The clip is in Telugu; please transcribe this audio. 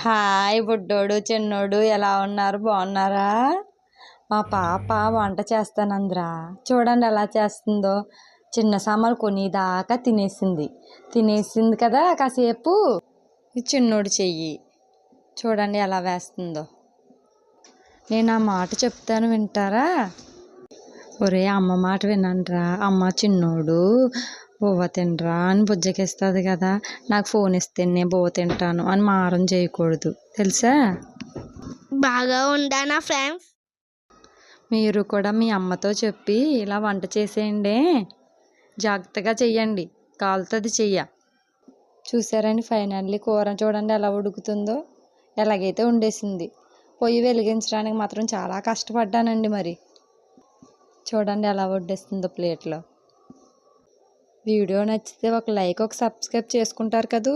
హాయ్ బుడ్డోడు చిన్నోడు ఎలా ఉన్నారు? బాగున్నారా? మా పాప వంట చేస్తానందిరా. చూడండి ఎలా చేస్తుందో. చిన్న సామాన్లు కొనేదాకా తినేసింది కదా. కాసేపు ఈ చిన్నోడు చెయ్యి చూడండి ఎలా వేస్తుందో. నేను ఆ మాట చెప్తాను, వింటారా? ఒరే అమ్మ మాట వినండిరా. అమ్మ చిన్నోడు బువ్వ తినరా అని బుజ్జకిస్తుంది కదా, నాకు ఫోన్ ఇస్తేనే బువ్వ తింటాను అని మారం చేయకూడదు, తెలుసా? బాగా ఉండానా ఫ్రెండ్స్? మీరు కూడా మీ అమ్మతో చెప్పి ఇలా వంట చేసేయండి. జాగ్రత్తగా చెయ్యండి, కాలుతుంది చెయ్య. చూసారని ఫైనల్లీ కూర చూడండి ఎలా ఉడుకుతుందో. ఎలాగైతే వండేసింది. పొయ్యి వెలిగించడానికి మాత్రం చాలా కష్టపడ్డానండి. మరి చూడండి ఎలా వడ్డేస్తుందో ప్లేట్లో. వీడియో నచ్చితే ఒక లైక్, ఒక సబ్స్క్రైబ్ చేసుకుంటారు కదూ.